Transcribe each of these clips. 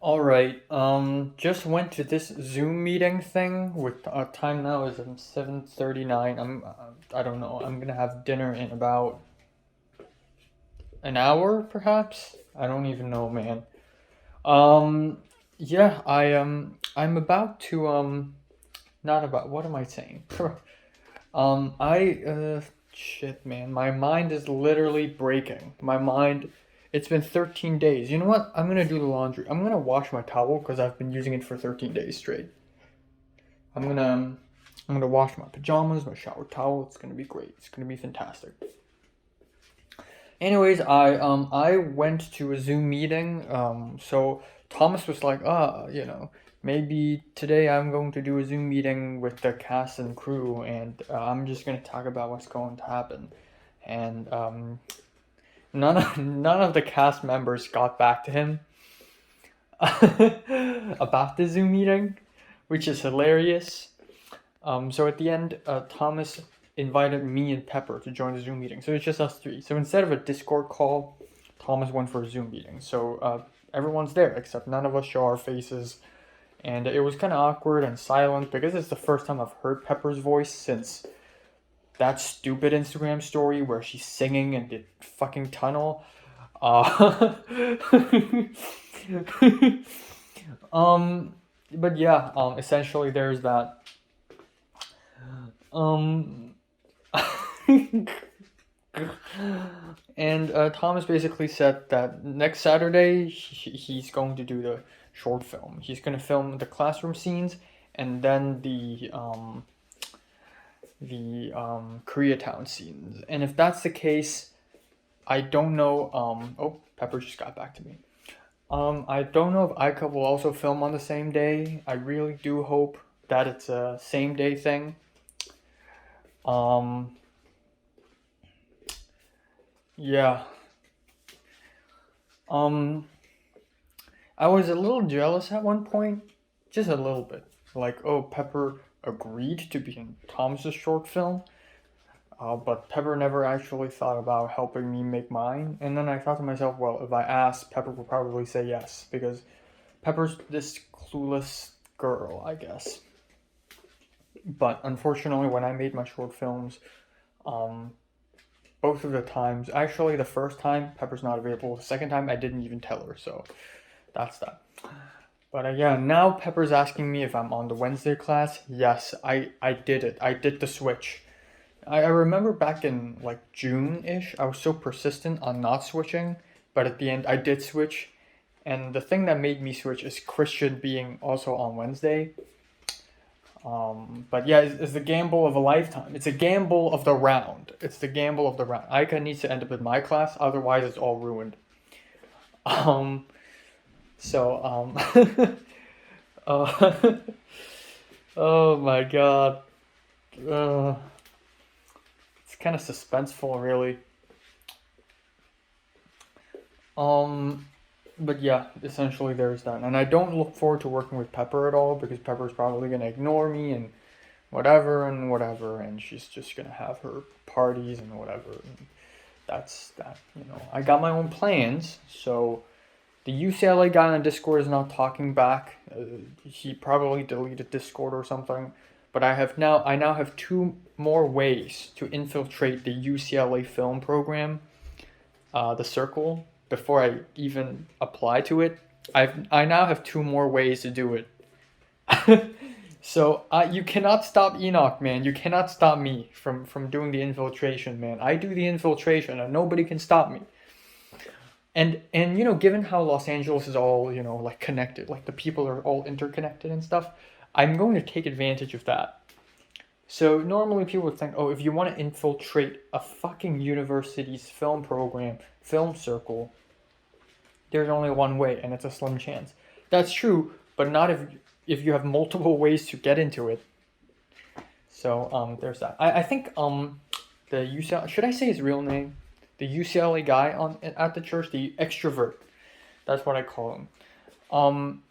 All right. Just went to this Zoom meeting thing with time now is 7:39. I don't know. I'm gonna have dinner in about an hour, perhaps. I don't even know, man. Um, yeah, I'm about to not about. What am I saying? Shit, man. My mind is literally breaking. My mind. It's been 13 days. You know what? I'm gonna do the laundry. I'm gonna wash my towel because I've been using it for 13 days straight. I'm gonna um, I'm gonna wash my pajamas, my shower towel. It's gonna be great. It's gonna be fantastic. Anyways, I went to a Zoom meeting. So Thomas was like, maybe today I'm going to do a Zoom meeting with the cast and crew, and I'm just gonna talk about what's going to happen. And none of the cast members got back to him about the Zoom meeting, which is hilarious. So at the end, Thomas invited me and Pepper to join the Zoom meeting. So it's just us three. So instead of a Discord call, Thomas went for a Zoom meeting. So everyone's there except none of us show our faces, and it was kind of awkward and silent because it's the first time I've heard Pepper's voice since that stupid Instagram story where she's singing in the fucking tunnel. Uh, um, but yeah, essentially there's that. Um, and Thomas basically said that next Saturday he's going to do the short film. He's going to film the classroom scenes and then the Koreatown scenes. And if that's the case, I don't know. Oh, Pepper just got back to me. I don't know if Ica will also film on the same day. I really do hope that it's a same day thing. Um, yeah. Um, I was a little jealous at one point, just a little bit. Like, oh, Pepper agreed to be in Thomas's short film, but Pepper never actually thought about helping me make mine. And then I thought to myself, well, if I ask, Pepper will probably say yes, because Pepper's this clueless girl, I guess. But unfortunately, when I made my short films, um, both of the times, actually, the first time Pepper's not available. The second time, I didn't even tell her, so that's that. But yeah, now Pepper's asking me if I'm on the Wednesday class. Yes, I did it. I did the switch. I remember back in like June ish, I was so persistent on not switching, but at the end, I did switch. And the thing that made me switch is Christian being also on Wednesday. But yeah, it's the gamble of a lifetime. It's a gamble of the round. It's the gamble of the round. Aika needs to end up in my class, otherwise it's all ruined. Um, so uh, oh my god, uh, it's kind of suspenseful, really. Um, but yeah, essentially there's that, and I don't look forward to working with Pepper at all because Pepper's probably gonna ignore me and whatever, and she's just gonna have her parties and whatever. And that's that. I got my own plans, so the UCLA guy on Discord is not talking back. He probably deleted Discord or something. But I now have two more ways to infiltrate the UCLA film program, the circle, before I even apply to it. I now have two more ways to do it. So you cannot stop Enoch, man. You cannot stop me from doing the infiltration, man. I do the infiltration, and nobody can stop me. And given how Los Angeles is all like connected, like the people are all interconnected and stuff, I'm going to take advantage of that. So normally people would think, oh, if you want to infiltrate a fucking university's film program, film circle, there's only one way, and it's a slim chance. That's true, but not if you have multiple ways to get into it. So there's that. I think the UCLA, should I say his real name? The UCLA guy on at the church, the extrovert. That's what I call him. Um,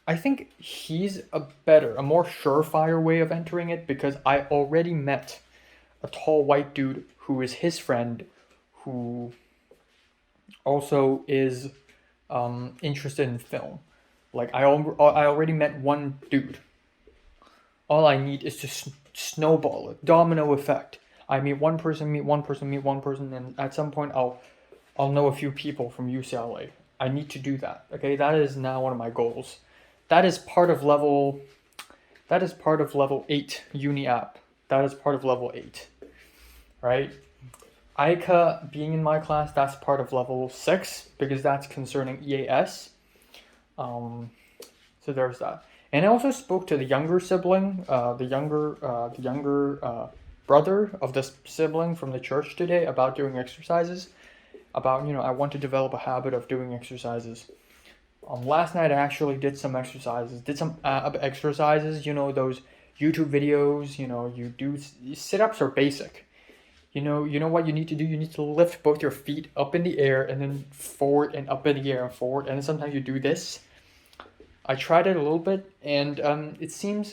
I think he's a more surefire way of entering it because I already met a tall white dude who is his friend, who also is interested in film. Like I already met one dude. All I need is to snowball it, domino effect. I meet one person, meet one person, meet one person, and at some point I'll know a few people from UCLA. I need to do that. Okay, that is now one of my goals. That is part of level. That is part of level 8 uni app. That is part of level 8, right? Aika being in my class, that's part of level 6 because that's concerning EAS. So there's that. And I also spoke to the younger sibling, the younger brother of this sibling from the church today about doing exercises. About, I want to develop a habit of doing exercises. Last night I actually did some exercises. Did some exercises. Those YouTube videos. You do sit-ups are basic. You know what you need to do. You need to lift both your feet up in the air and then forward and up in the air and forward. And then sometimes you do this. I tried it a little bit, and it seems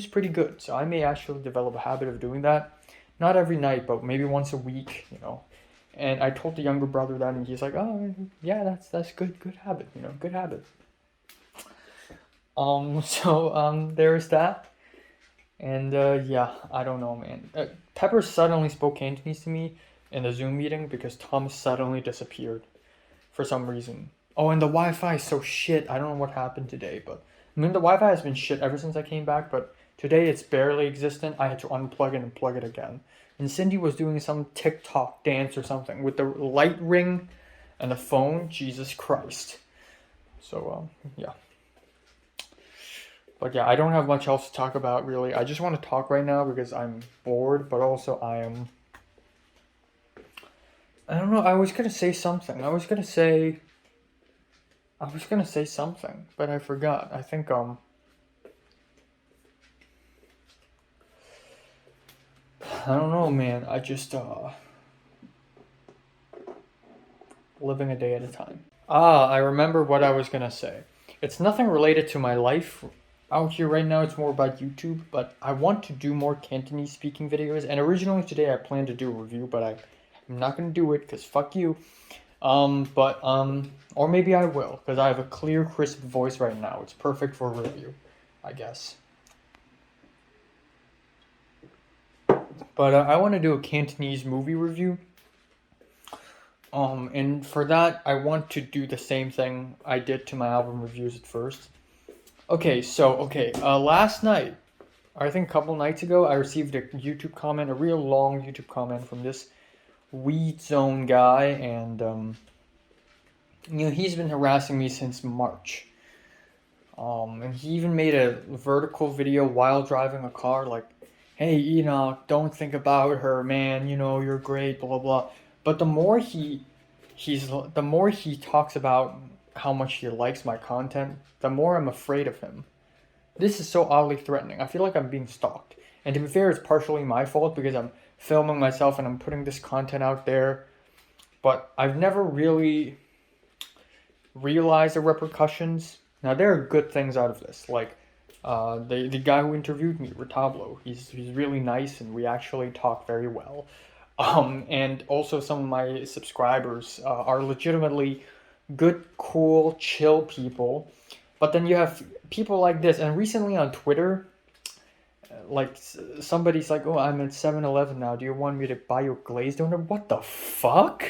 pretty good. So I may actually develop a habit of doing that. Not every night, but maybe once a week. And I told the younger brother that, and he's like, "Oh, yeah, that's good habit. Good habit." So there's that, and yeah, I don't know, man. Pepper suddenly spoke Cantonese to me in the Zoom meeting because Thomas suddenly disappeared for some reason. Oh, and the Wi-Fi is so shit. I don't know what happened today, but I mean the Wi-Fi has been shit ever since I came back, but today it's barely existent. I had to unplug it and plug it again. And Cindy was doing some TikTok dance or something with the light ring and the phone. Jesus Christ. So, yeah. But yeah, I don't have much else to talk about, really. I just want to talk right now because I'm bored, but also I don't know, I was going to say something. I was going to say something, but I forgot. I think, I don't know, man. I just, living a day at a time. I remember what I was gonna say. It's nothing related to my life out here right now. It's more about YouTube, but I want to do more Cantonese speaking videos. And originally today I planned to do a review, but I'm not gonna do it because fuck you. Or maybe I will because I have a clear, crisp voice right now. It's perfect for a review, I guess. But I want to do a Cantonese movie review. And for that, I want to do the same thing I did to my album reviews at first. Okay, last night, or I think a couple nights ago, I received a YouTube comment, a real long YouTube comment from this Weed Zone guy, and he's been harassing me since March. And he even made a vertical video while driving a car, like, "Hey, Enoch, don't think about her, man. You're great, blah blah blah." But the more he talks about how much he likes my content, the more I'm afraid of him. This is so oddly threatening. I feel like I'm being stalked. And to be fair, it's partially my fault because I'm filming myself and I'm putting this content out there. But I've never really realized the repercussions. Now, there are good things out of this. Like, the guy who interviewed me, Retablo, he's really nice and we actually talk very well. And also some of my subscribers are legitimately good, cool, chill people. But then you have people like this. And recently on Twitter, like somebody's like, "Oh, I'm at 7-Eleven now. Do you want me to buy you a glazed donut?" What the fuck?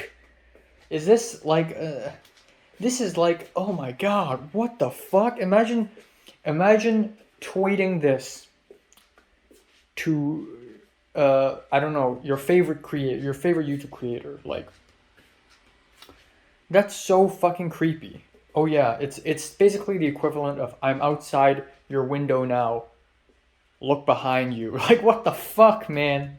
Is this like... this is like, oh my god, what the fuck? Imagine tweeting this to... I don't know, your favorite YouTube creator, like, that's so fucking creepy. Oh yeah, it's basically the equivalent of, "I'm outside your window now, look behind you." Like, what the fuck, man?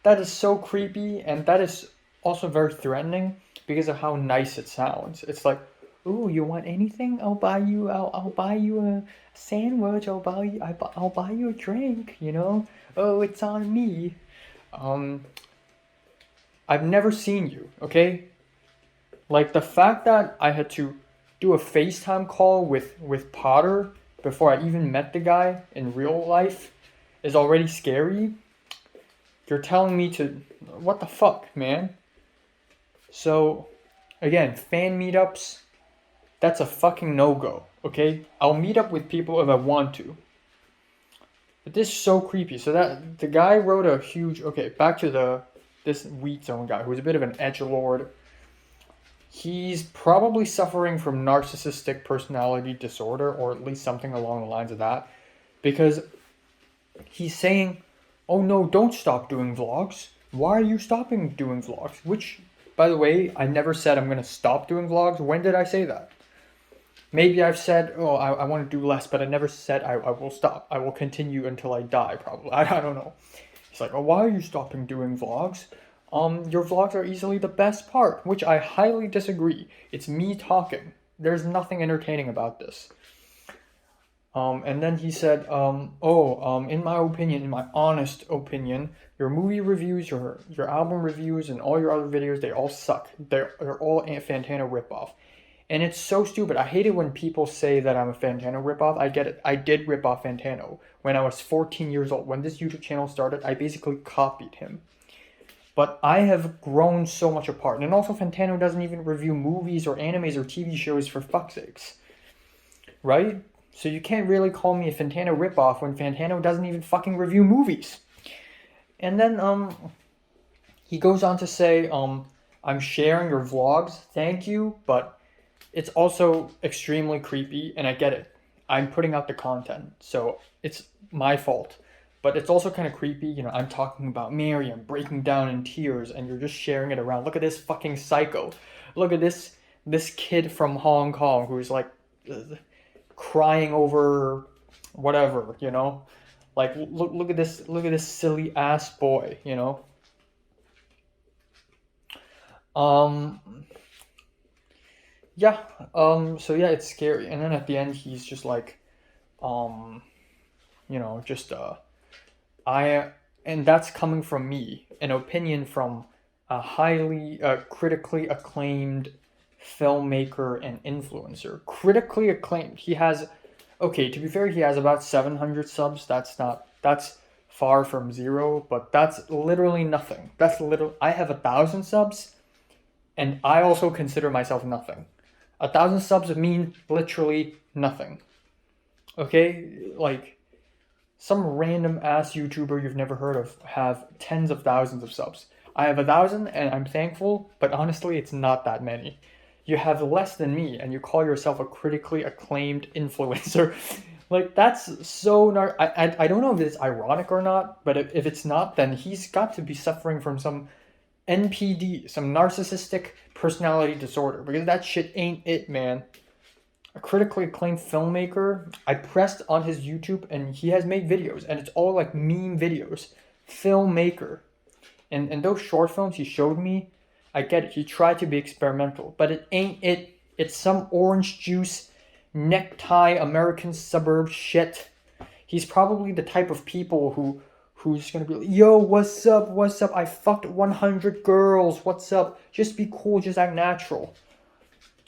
That is so creepy, and that is also very threatening because of how nice it sounds. It's like, "Ooh, you want anything? I'll buy you a sandwich. I'll buy you a drink, Oh, it's on me." I've never seen you, okay? Like, the fact that I had to do a FaceTime call with Potter before I even met the guy in real life is already scary. You're telling me to... what the fuck, man? So, again, fan meetups, That's a fucking no-go, okay? I'll meet up with people if I want to. But this is so creepy. So that the guy wrote a huge, okay, back to this Wheat Zone guy who's a bit of an edgelord. He's probably suffering from narcissistic personality disorder, or at least something along the lines of that, because he's saying, "Oh no, don't stop doing vlogs. Why are you stopping doing vlogs?" Which, by the way, I never said I'm gonna stop doing vlogs. When did I say that? Maybe I've said, "Oh, I want to do less," but I never said I will stop. I will continue until I die, probably. I don't know. He's like, "Oh, why are you stopping doing vlogs? Your vlogs are easily the best part," which I highly disagree. It's me talking. There's nothing entertaining about this. And then he said, in my opinion, in my honest opinion, your movie reviews, your album reviews, and all your other videos, they all suck. They're all a Fantano ripoff. And it's so stupid. I hate it when people say that I'm a Fantano ripoff. I get it. I did rip off Fantano when I was 14 years old. When this YouTube channel started, I basically copied him. But I have grown so much apart. And also, Fantano doesn't even review movies or animes or TV shows, for fuck's sakes. Right? So you can't really call me a Fantano ripoff when Fantano doesn't even fucking review movies. And then he goes on to say, I'm sharing your vlogs. Thank you, but it's also extremely creepy, and I get it. I'm putting out the content, so it's my fault. But it's also kind of creepy, you know, I'm talking about Mary, I'm breaking down in tears, and you're just sharing it around. Look at this fucking psycho. Look at this kid from Hong Kong who's like crying over whatever, you know? Like look at this silly ass boy, you know? Yeah, so yeah, it's scary. And then at the end he's just like, you know, just and that's coming from me, an opinion from a highly critically acclaimed filmmaker and influencer. Critically acclaimed. He has, okay, to be fair, he has about 700 subs. That's far from zero, but that's literally nothing. I have 1,000 subs, and I also consider myself nothing. 1,000 subs mean literally nothing. Okay? Like, some random ass YouTuber you've never heard of have tens of thousands of subs. I have 1,000 and I'm thankful, but honestly, it's not that many. You have less than me and you call yourself a critically acclaimed influencer. Like, that's so I don't know if it's ironic or not, but if it's not, then he's got to be suffering from some NPD, some narcissistic personality disorder, because that shit ain't it, man. A critically acclaimed filmmaker. I pressed on his YouTube and he has made videos, and it's all like meme videos. Filmmaker. And those short films he showed me, I get it. He tried to be experimental, but it ain't it. It's some orange juice, necktie, American suburb shit. He's probably the type of people who's gonna be like, yo, what's up? What's up? I fucked 100 girls. What's up? Just be cool. Just act natural.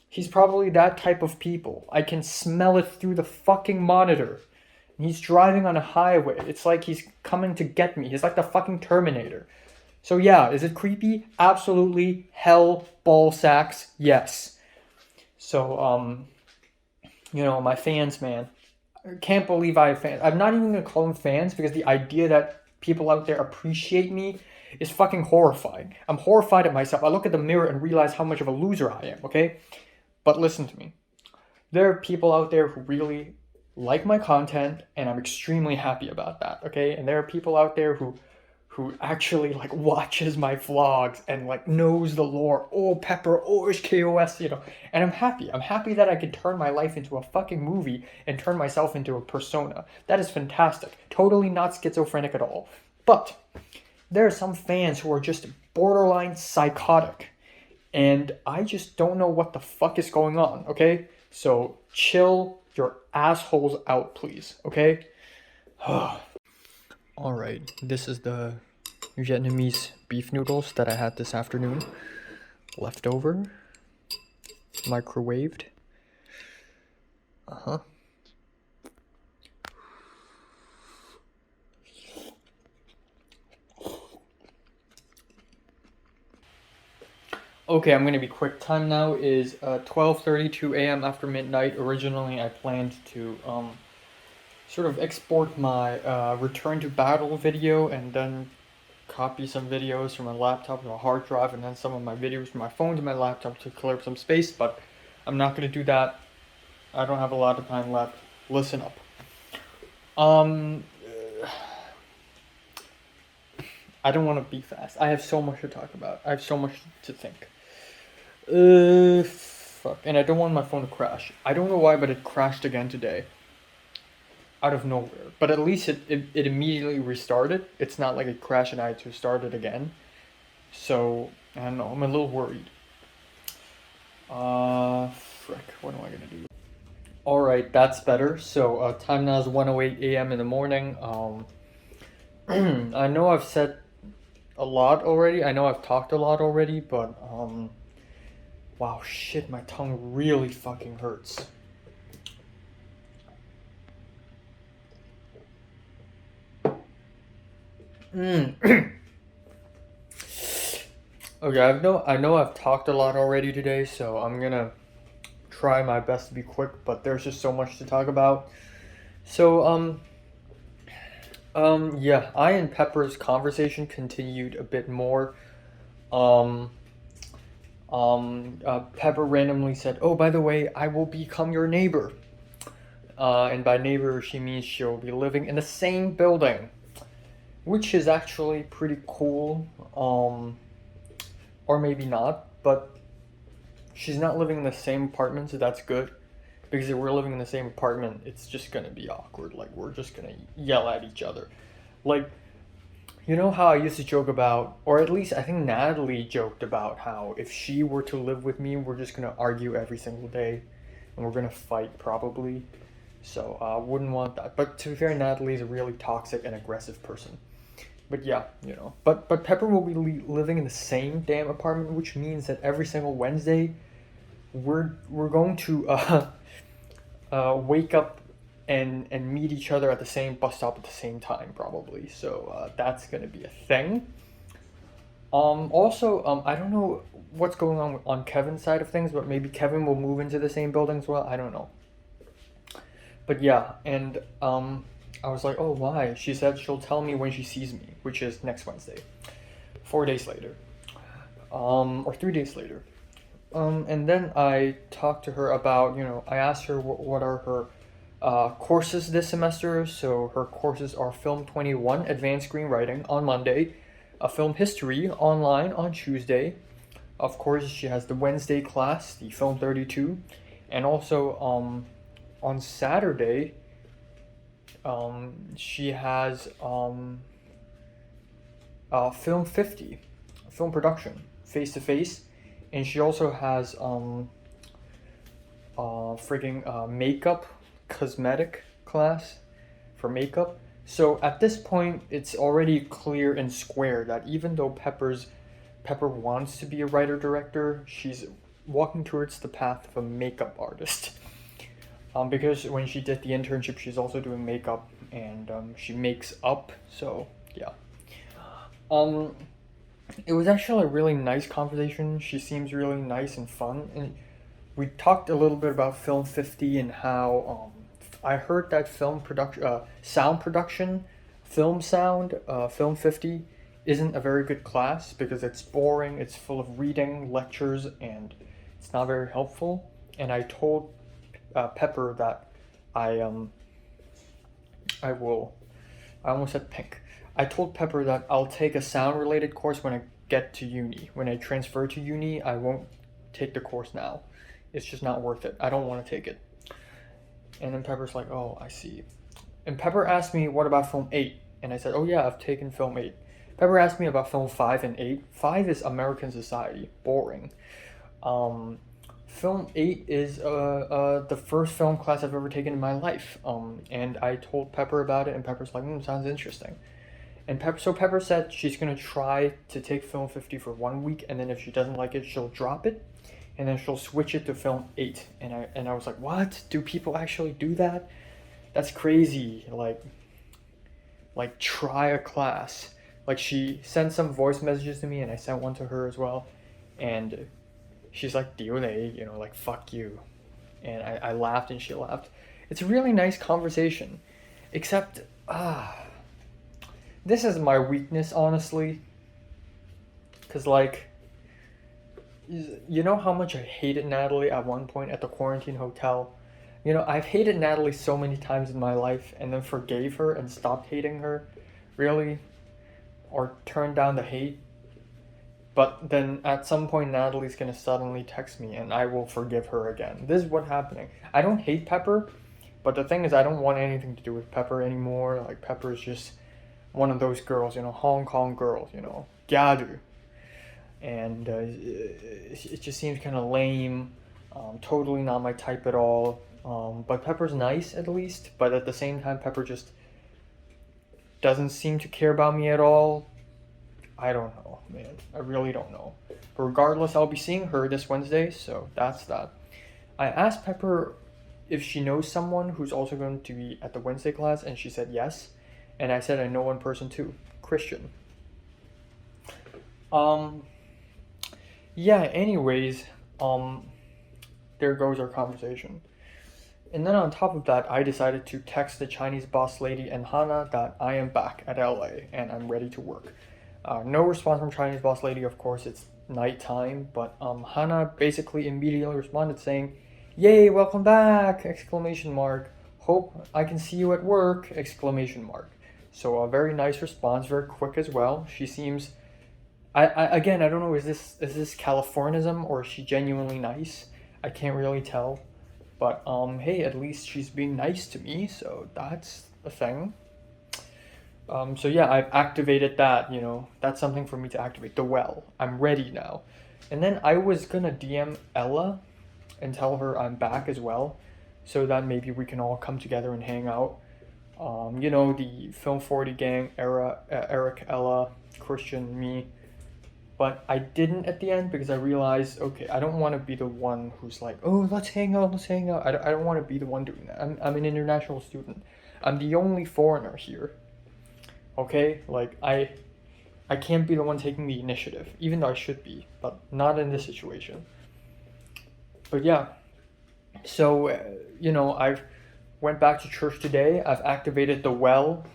He's probably that type of people. I can smell it through the fucking monitor. And he's driving on a highway. It's like he's coming to get me. He's like the fucking Terminator. So yeah, is it creepy? Absolutely. Hell, ball sacks, yes. So, you know, my fans, man. I can't believe I have fans. I'm not even gonna call them fans, because the idea that people out there appreciate me is fucking horrifying. I'm horrified at myself. I look at the mirror and realize how much of a loser I am, okay? But listen to me. There are people out there who really like my content, and I'm extremely happy about that, okay? And there are people out there who actually like watches my vlogs and like knows the lore. Oh, Pepper, oh, HKOS, you know. And I'm happy. I'm happy that I can turn my life into a fucking movie and turn myself into a persona. That is fantastic. Totally not schizophrenic at all. But there are some fans who are just borderline psychotic. And I just don't know what the fuck is going on, okay? So chill your assholes out, please, okay? Alright, this is the Vietnamese beef noodles that I had this afternoon. Left over. Microwaved. Uh-huh. Okay, I'm gonna be quick. Time now is 12:32 a.m. after midnight. Originally, I planned to sort of export my return to battle video and then copy some videos from my laptop to a hard drive and then some of my videos from my phone to my laptop to clear up some space, but I'm not gonna do that. I don't have a lot of time left. Listen up. Um, I don't want to be fast. I have so much to talk about. I have so much to think. Fuck. And I don't want my phone to crash. I don't know why, but it crashed again today. Out of nowhere. But at least it immediately restarted. It's not like it crashed and I had to start it again. So, I don't know. I'm a little worried. Frick. What am I gonna do? Alright, that's better. So, time now is 1:08 a.m. in the morning. I know I've said a lot already. I know I've talked a lot already, but, wow, shit, my tongue really fucking hurts. Okay, I know I've talked a lot already today, so I'm gonna try my best to be quick, but there's just so much to talk about. So, yeah, I and Pepper's conversation continued a bit more. Um, Pepper randomly said, "Oh, by the way, I will become your neighbor." And by neighbor, she means she'll be living in the same building, which is actually pretty cool. Or maybe not, but she's not living in the same apartment, so that's good. Because if we're living in the same apartment, it's just gonna be awkward. Like, we're just gonna yell at each other. Like, you know how I used to joke about, or at least I think Natalie joked about how if she were to live with me, we're just gonna argue every single day, and we're gonna fight probably. So I wouldn't want that. But to be fair, Natalie's a really toxic and aggressive person. But yeah, you know. But Pepper will be living in the same damn apartment, which means that every single Wednesday, we're going to wake up and meet each other at the same bus stop at the same time probably. So that's gonna be a thing. Also, I don't know what's going on Kevin's side of things, but maybe Kevin will move into the same building as well. I don't know. But yeah, and I was like, oh, why? She said she'll tell me when she sees me, which is next Wednesday, 4 days later, or 3 days later. And then I talked to her about, I asked her what are her courses this semester. So her courses are Film 21, Advanced Screenwriting on Monday, Film History online on Tuesday. Of course, she has the Wednesday class, the Film 32, and also on Saturday, she has Film 50, film production, face to face, and she also has makeup, cosmetic class for makeup. So at this point, it's already clear and square that even though Pepper wants to be a writer director, she's walking towards the path of a makeup artist. Because when she did the internship, she's also doing makeup and she makes up. So yeah. It was actually a really nice conversation. She seems really nice and fun, and we talked a little bit about Film 50 and how I heard that sound production, film sound, Film 50 isn't a very good class because it's boring. It's full of reading lectures and it's not very helpful. And I told Pepper that I almost said pink. I told Pepper that I'll take a sound related course when I get to uni. When I transfer to uni, I won't take the course now. It's just not worth it. I don't want to take it. And then Pepper's like, oh, I see. And Pepper asked me, what about Film 8? And I said, oh yeah, I've taken Film 8. Pepper asked me about Film 5 and 8. 5 is American Society. Boring. Film 8 is the first film class I've ever taken in my life. And I told Pepper about it, and Pepper's like, sounds interesting. And Pepper said she's gonna try to take Film 50 for 1 week, and then if she doesn't like it, she'll drop it, and then she'll switch it to Film 8. And I was like, what? Do people actually do that? That's crazy. Like try a class. Like she sent some voice messages to me, and I sent one to her as well, and she's like, "Diole," like "fuck you," and I laughed and she laughed. It's a really nice conversation, except this is my weakness, honestly, because like, you know how much I hated Natalie at one point at the quarantine hotel. I've hated Natalie so many times in my life and then forgave her and stopped hating her, really, or turned down the hate. But then at some point, Natalie's gonna suddenly text me and I will forgive her again. This is what's happening. I don't hate Pepper, but the thing is, I don't want anything to do with Pepper anymore. Like, Pepper is just one of those girls, Hong Kong girls, Gyadu. And it just seems kind of lame, totally not my type at all. But Pepper's nice at least, but at the same time, Pepper just doesn't seem to care about me at all. I don't know, man. I really don't know. But regardless, I'll be seeing her this Wednesday, so that's that. I asked Pepper if she knows someone who's also going to be at the Wednesday class, and she said yes. And I said I know one person too, Christian. Yeah, anyways, there goes our conversation. And then on top of that, I decided to text the Chinese boss lady and Hana that I am back at LA and I'm ready to work. No response from Chinese boss lady, of course, it's nighttime, but Hana basically immediately responded saying, "Yay, welcome back!" Exclamation mark. "Hope I can see you at work!" Exclamation mark. So a very nice response, very quick as well. She seems, again, I don't know, is this Californism or is she genuinely nice? I can't really tell. But hey, at least she's being nice to me, so that's a thing. So yeah, I've activated that, that's something for me to activate. The well. I'm ready now. And then I was gonna DM Ella and tell her I'm back as well, so that maybe we can all come together and hang out. The Film 40 gang, Eric, Ella, Christian, me. But I didn't at the end because I realized, okay, I don't want to be the one who's like, "Oh, let's hang out, let's hang out." I don't want to be the one doing that. I'm an international student. I'm the only foreigner here. Okay? Like, I can't be the one taking the initiative, even though I should be, but not in this situation. But yeah. So, I've went back to church today. I've activated the well.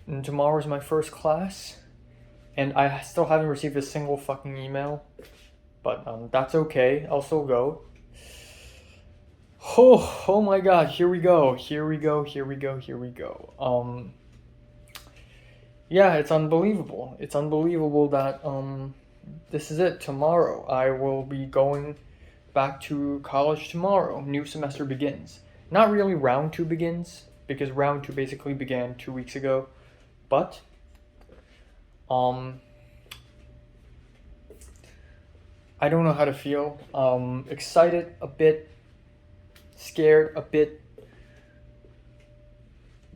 And tomorrow's my first class. And I still haven't received a single fucking email. But that's okay. I'll still go. Oh my god, here we go. Yeah, it's unbelievable. It's unbelievable that this is it. Tomorrow I will be going back to college tomorrow. New semester begins. Not really round 2 begins, because round 2 basically began 2 weeks ago. But I don't know how to feel. Excited a bit, scared a bit,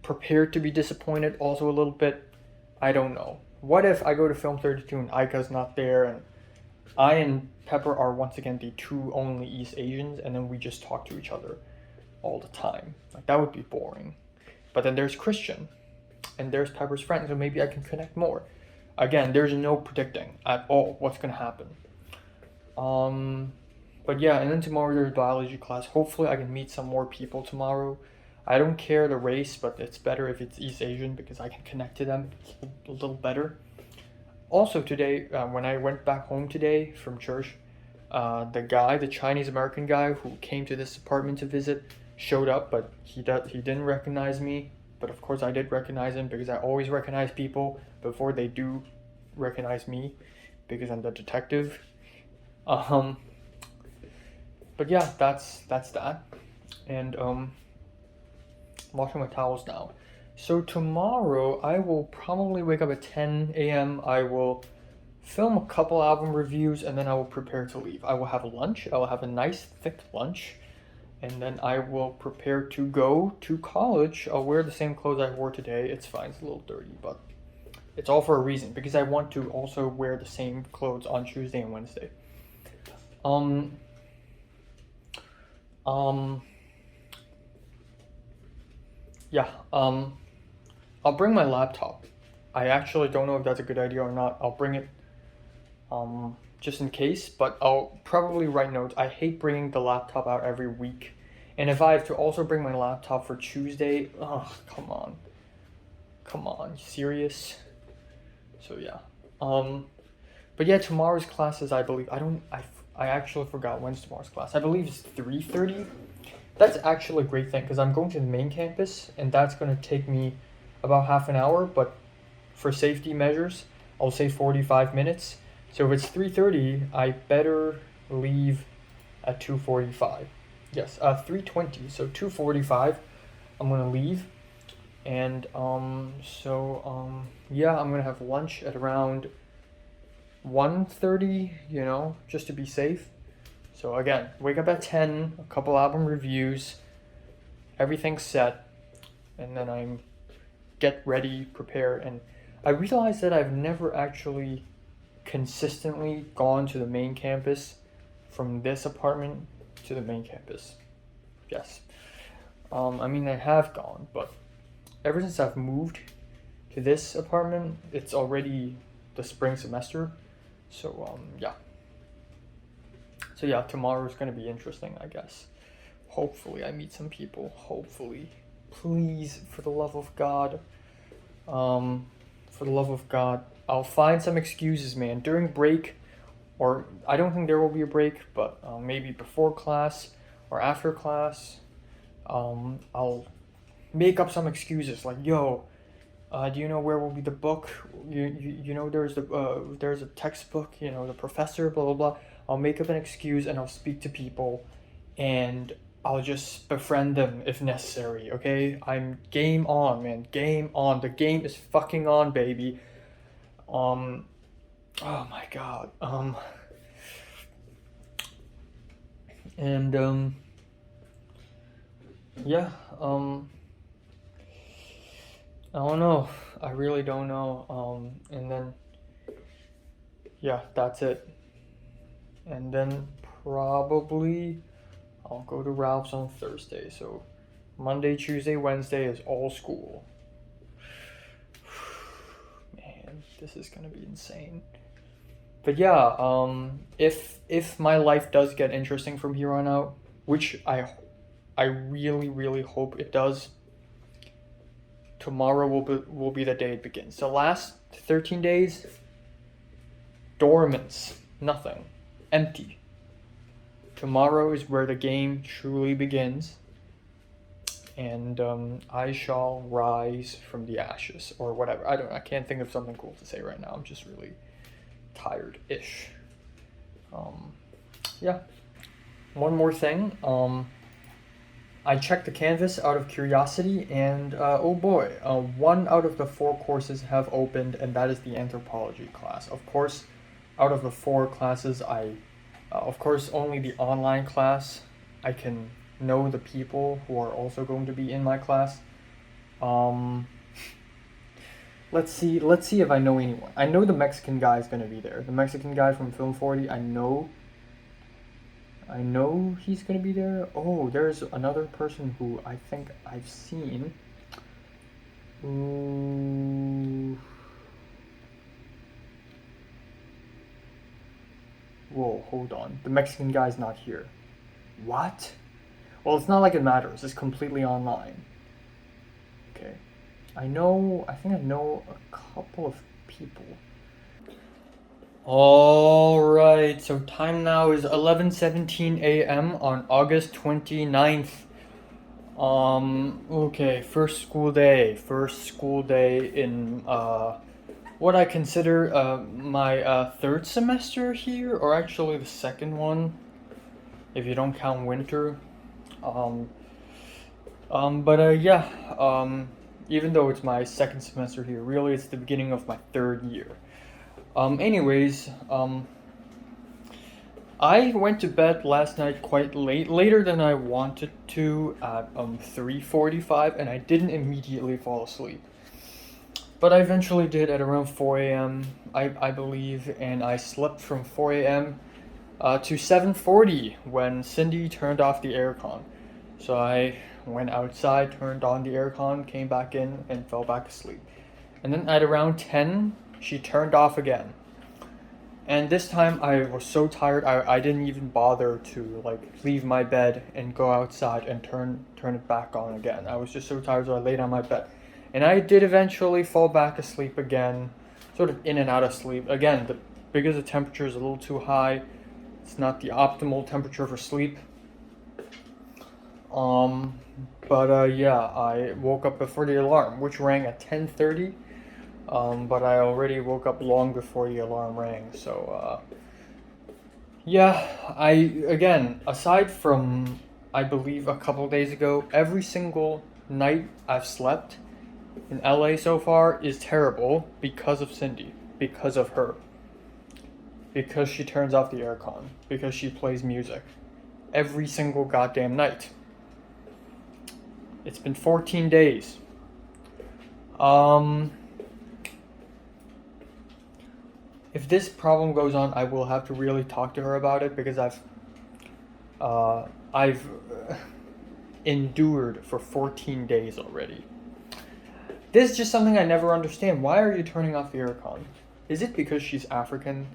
prepared to be disappointed also a little bit. I don't know. What if I go to Film 32 and Aika's not there and I and Pepper are once again the 2 only East Asians and then we just talk to each other all the time? Like, that would be boring. But then there's Christian and there's Pepper's friend, so maybe I can connect more. Again, there's no predicting at all what's gonna happen. But yeah, and then tomorrow there's biology class. Hopefully I can meet some more people tomorrow. I don't care the race, but it's better if it's East Asian because I can connect to them a little better. Also today, when I went back home today from church, the Chinese American guy who came to this apartment to visit, showed up, but he didn't recognize me. But of course I did recognize him because I always recognize people before they do recognize me because I'm the detective. But yeah, that's that. And I'm washing my towels now. So tomorrow I will probably wake up at 10 a.m. I will film a couple album reviews and then I will prepare to leave. I will have lunch. I will have a nice thick lunch. And then I will prepare to go to college. I'll wear the same clothes I wore today. It's fine, it's a little dirty, but it's all for a reason. Because I want to also wear the same clothes on Tuesday and Wednesday. Yeah, I'll bring my laptop. I actually don't know if that's a good idea or not. I'll bring it. just in case, but I'll probably write notes. I hate bringing the laptop out every week. And if I have to also bring my laptop for Tuesday, oh, come on. Come on, you serious? So yeah. But yeah, tomorrow's classes, I believe, I actually forgot when's tomorrow's class. I believe it's 3:30. That's actually a great thing because I'm going to the main campus and that's going to take me about half an hour, but for safety measures, I'll say 45 minutes. So if it's 3:30, I better leave at 2:45. Yes, 3:20. So 2:45, I'm gonna leave, and yeah, I'm gonna have lunch at around 1:30. You know, just to be safe. So again, wake up at 10. A couple album reviews, everything's set, and then I'm get ready, prepare, and I realized that I've never actually consistently gone to the main campus from this apartment to the main campus. Yes. I mean, I have gone, but ever since I've moved to this apartment, it's already the spring semester. So, yeah. So, yeah, tomorrow's going to be interesting, I guess. Hopefully, I meet some people. Hopefully. Please, for the love of God. For the love of God. I'll find some excuses, man. During break, or I don't think there will be a break, but maybe before class or after class, I'll make up some excuses like, yo, do you know where will be the book? You know there's a textbook, you know, the professor, blah blah blah. I'll make up an excuse and I'll speak to people, and I'll just befriend them if necessary. Okay, I'm game on, man. Game on. The game is fucking on, baby. Oh my God. And yeah. I don't know. I really don't know. And then yeah, that's it. And then probably I'll go to Ralph's on Thursday. So Monday, Tuesday, Wednesday is all school. Man, this is gonna be insane. But yeah, if my life does get interesting from here on out, which I really really hope it does, tomorrow will be the day it begins. The last 13 days, dormants, nothing, empty. Tomorrow is where the game truly begins, and I shall rise from the ashes or whatever. I can't think of something cool to say right now. I'm just really tired-ish. Yeah. One more thing. I checked the Canvas out of curiosity, and oh boy, 1 out of the 4 courses have opened, and that is the anthropology class. Of course, out of the 4 classes, of course, only the online class, I can know the people who are also going to be in my class. Let's see if I know anyone. I know the Mexican guy is going to be there. The Mexican guy from Film 40, I know he's going to be there. Oh, there's another person who I think I've seen. Ooh. Whoa, hold on. The Mexican guy's not here. What? Well, it's not like it matters. It's completely online. Okay. I think I know a couple of people. Alright, so time now is 11:17 a.m. on August 29th. Okay, first school day in, what I consider, my, 3rd semester here, or actually the 2nd one, if you don't count winter. Yeah, even though it's my 2nd semester here, really it's the beginning of my 3rd year. Anyways, I went to bed last night quite late, later than I wanted to, at 3:45, and I didn't immediately fall asleep. But I eventually did at around 4 a.m., I believe, and I slept from 4 a.m. To 7:40 when Cindy turned off the aircon. So I went outside, turned on the aircon, came back in, and fell back asleep. And then at around 10, she turned off again. And this time I was so tired, I didn't even bother to like leave my bed and go outside and turn it back on again. I was just so tired, so I laid on my bed. And I did eventually fall back asleep again, sort of in and out of sleep. Again, because the temperature is a little too high, it's not the optimal temperature for sleep. Yeah, I woke up before the alarm, which rang at 10:30. But I already woke up long before the alarm rang. So yeah, again, aside from I believe a couple days ago, every single night I've slept in LA so far is terrible because of Cindy, because of her, because she turns off the aircon, because she plays music every single goddamn night. It's been 14 days. If this problem goes on, I will have to really talk to her about it because I've endured for 14 days already. This is just something I never understand. Why are you turning off the aircon? Is it because she's African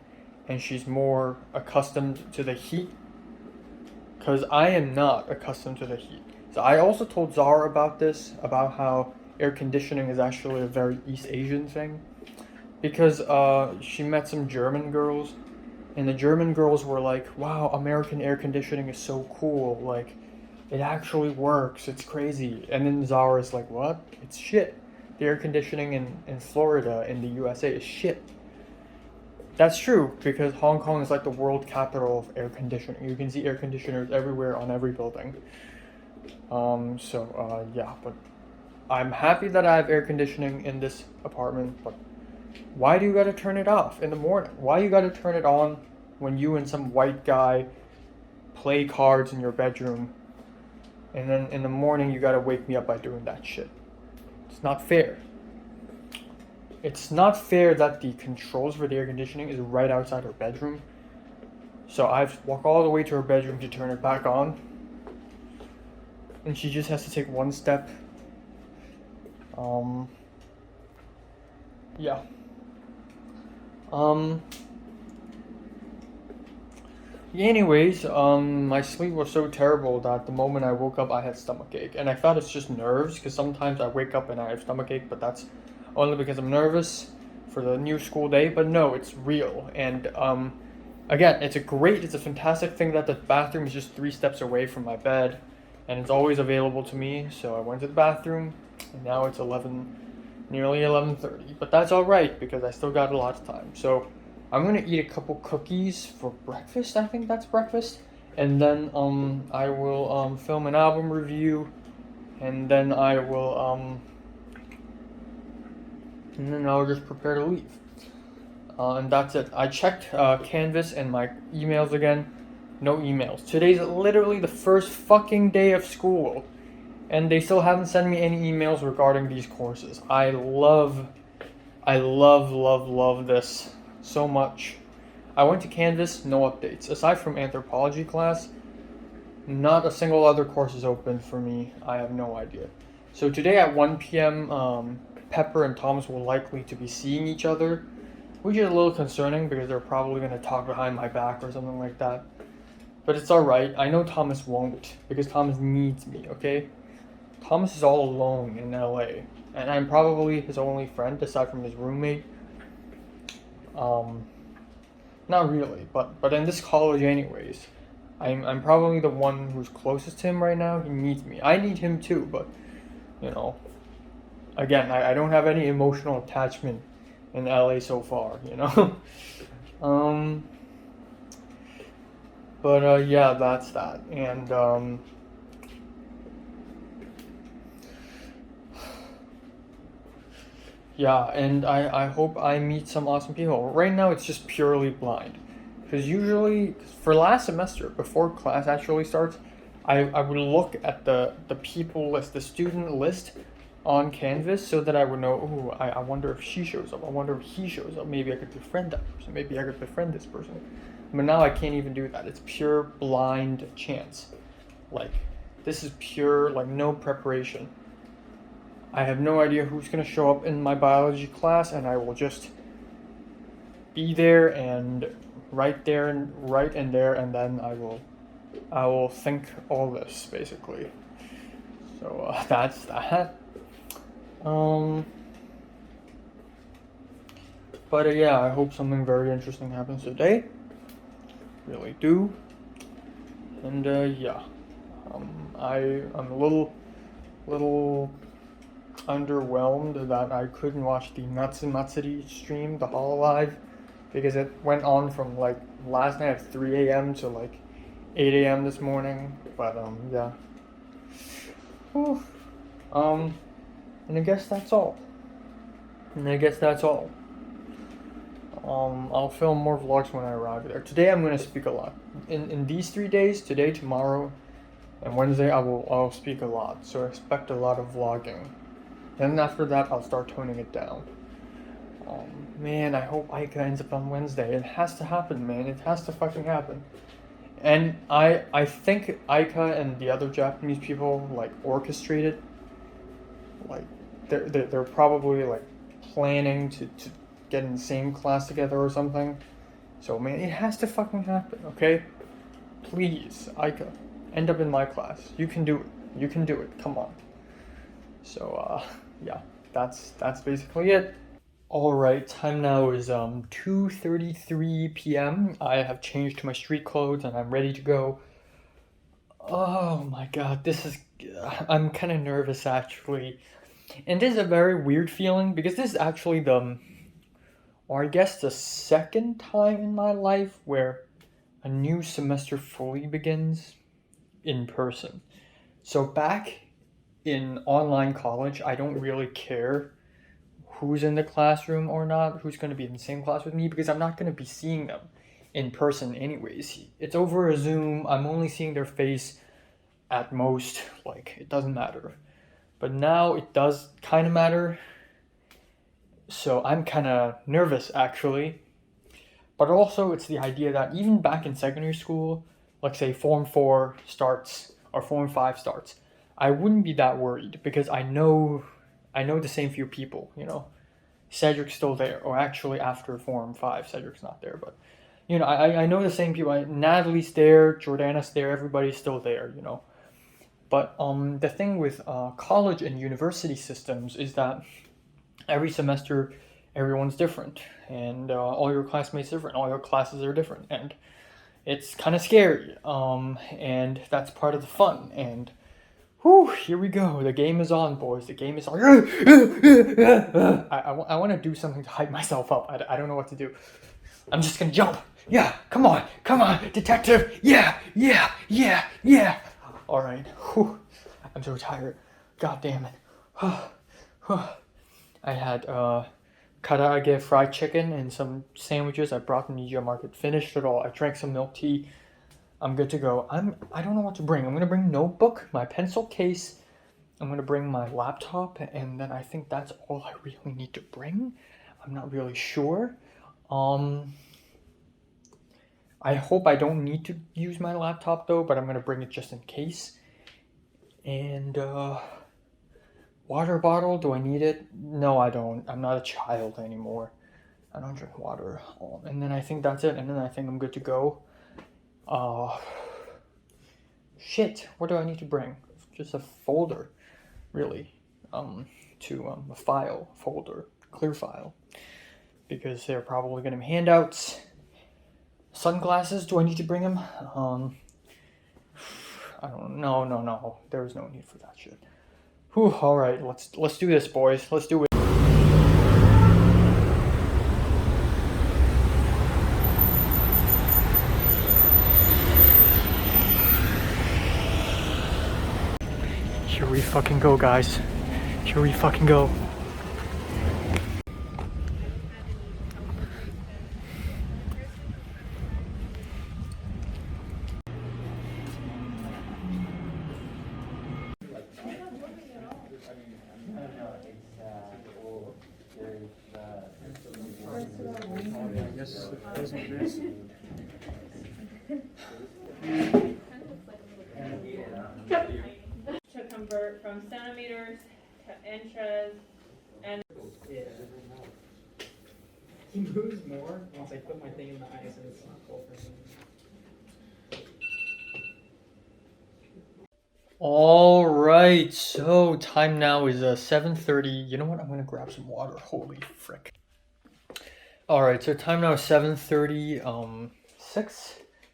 and she's more accustomed to the heat? Because I am not accustomed to the heat. So I also told Zara about this, about how air conditioning is actually a very East Asian thing. Because she met some German girls, and the German girls were like, wow, American air conditioning is so cool. Like, it actually works. It's crazy. And then Zara's like, what? It's shit. The air conditioning in Florida, in the USA, is shit. That's true, because Hong Kong is like the world capital of air conditioning. You can see air conditioners everywhere on every building. Yeah, but I'm happy that I have air conditioning in this apartment, but why do you gotta turn it off in the morning? Why you gotta turn it on when you and some white guy play cards in your bedroom, and then in the morning you gotta wake me up by doing that shit? It's not fair. It's not fair that the controls for the air conditioning is right outside her bedroom. So I have to walk all the way to her bedroom to turn it back on. And she just has to take one step. Yeah. Anyways, my sleep was so terrible that the moment I woke up, I had stomachache, and I thought it's just nerves because sometimes I wake up and I have stomachache, but that's only because I'm nervous for the new school day. But no, it's real, and again, it's a fantastic thing that the bathroom is just 3 steps away from my bed, and it's always available to me. So I went to the bathroom, and now it's nearly 11:30, but that's all right because I still got a lot of time. So I'm gonna eat a couple cookies for breakfast. I think that's breakfast, and then I will film an album review, and then I'll just prepare to leave. And that's it. I checked Canvas and my emails again. No emails. Today's literally the first fucking day of school, and they still haven't sent me any emails regarding these courses. I love this so much. I went to Canvas, no updates. Aside from anthropology class, not a single other course is open for me. I have no idea. So today at 1 p.m., Pepper and Thomas will likely to be seeing each other, which is a little concerning because they're probably going to talk behind my back or something like that. But it's alright. I know Thomas won't because Thomas needs me, okay? Thomas is all alone in LA, and I'm probably his only friend aside from his roommate. Not really, but in this college anyways, I'm probably the one who's closest to him right now. He needs me. I need him too, but again, I don't have any emotional attachment in LA so far, Yeah, that's that. And yeah, and I hope I meet some awesome people. Right now, it's just purely blind. Because usually, for last semester, before class actually starts, I would look at the people list, the student list on Canvas so that I would know, oh, I wonder if she shows up. I wonder if he shows up. Maybe I could befriend that person. Maybe I could befriend this person. But now I can't even do that. It's pure blind chance. Like, this is pure, like, no preparation. I have no idea who's going to show up in my biology class, and I will just be there and right there and right in there, and then I will think all this basically. So that's that. But yeah, I hope something very interesting happens today. Really do. And yeah, I'm a little underwhelmed that I couldn't watch the Natsu Matsuri stream, the Hololive, because it went on from like last night at 3 a.m. to like 8 a.m. this morning. But yeah. Whew. And I guess that's all. I'll film more vlogs when I arrive there. Today I'm gonna speak a lot. In these 3 days, today, tomorrow, and Wednesday, I'll speak a lot. So expect a lot of vlogging. Then after that, I'll start toning it down. Man, I hope Aika ends up on Wednesday. It has to happen, man. It has to fucking happen. And I think Aika and the other Japanese people like orchestrated. Like they're probably like planning to get in the same class together or something. So man, it has to fucking happen, okay? Please, Aika, end up in my class. You can do it. You can do it. Come on. So yeah, that's basically it. Alright, time now is 2:33 p.m. I have changed to my street clothes and I'm ready to go. Oh my god, I'm kind of nervous actually. And this is a very weird feeling because this is actually or I guess the second time in my life where a new semester fully begins in person. So back in online college, I don't really care who's in the classroom or not, who's going to be in the same class with me, because I'm not going to be seeing them in person anyways. It's over a Zoom. I'm only seeing their face at most. Like, it doesn't matter. But now it does kind of matter. So I'm kind of nervous actually. But also it's the idea that even back in secondary school, like say Form 4 starts or Form 5 starts, I wouldn't be that worried because I know the same few people, you know. Cedric's still there, or actually after Form 5, Cedric's not there, but you know, I know the same people. Natalie's there, Jordana's there, everybody's still there, you know. But the thing with college and university systems is that every semester everyone's different, and all your classmates are different, all your classes are different, and it's kind of scary. And that's part of the fun. And whew, here we go. The game is on, boys. The game is on. I want to do something to hype myself up. I don't know what to do. I'm just gonna jump. Yeah, come on, detective. Yeah. All right. Whew. I'm so tired. God damn it. I had karaage fried chicken and some sandwiches I brought from the Nijiya Market. Finished it all. I drank some milk tea. I'm good to go. I don't know what to bring. I'm gonna bring notebook, my pencil case. I'm gonna bring my laptop, and then I think that's all I really need to bring. I'm not really sure. I hope I don't need to use my laptop though, but I'm gonna bring it just in case. And water bottle, do I need it? No, I don't. I'm not a child anymore. I don't drink water. And then I think that's it, and then I think I'm good to go. Shit, what do I need to bring? Just a folder, really. To a file folder, clear file. Because they're probably gonna be handouts. Sunglasses, do I need to bring them? I don't know. No. There's no need for that shit. Whew, alright, let's do this, boys. Let's do it. Here we fucking go, guys. Here we fucking go. To convert from centimeters to inches and He moves more once I put my thing in the ice and it's not cold for him. All right, so time now is 7:30. You know what? I'm gonna grab some water. Holy frick. All right, so time now is 7:30.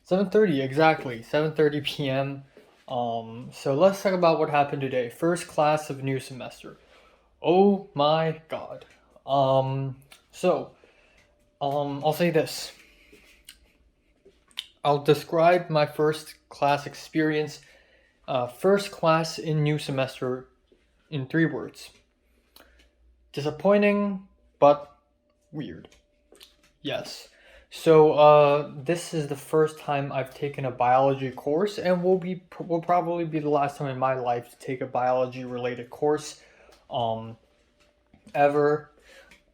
7:30 exactly. 7:30 p.m. So let's talk about what happened today. First class of new semester. Oh my God. I'll say this. I'll describe my first class experience. First class in new semester in 3 words. Disappointing, but weird. Yes. So this is the first time I've taken a biology course, and will probably be the last time in my life to take a biology related course, ever.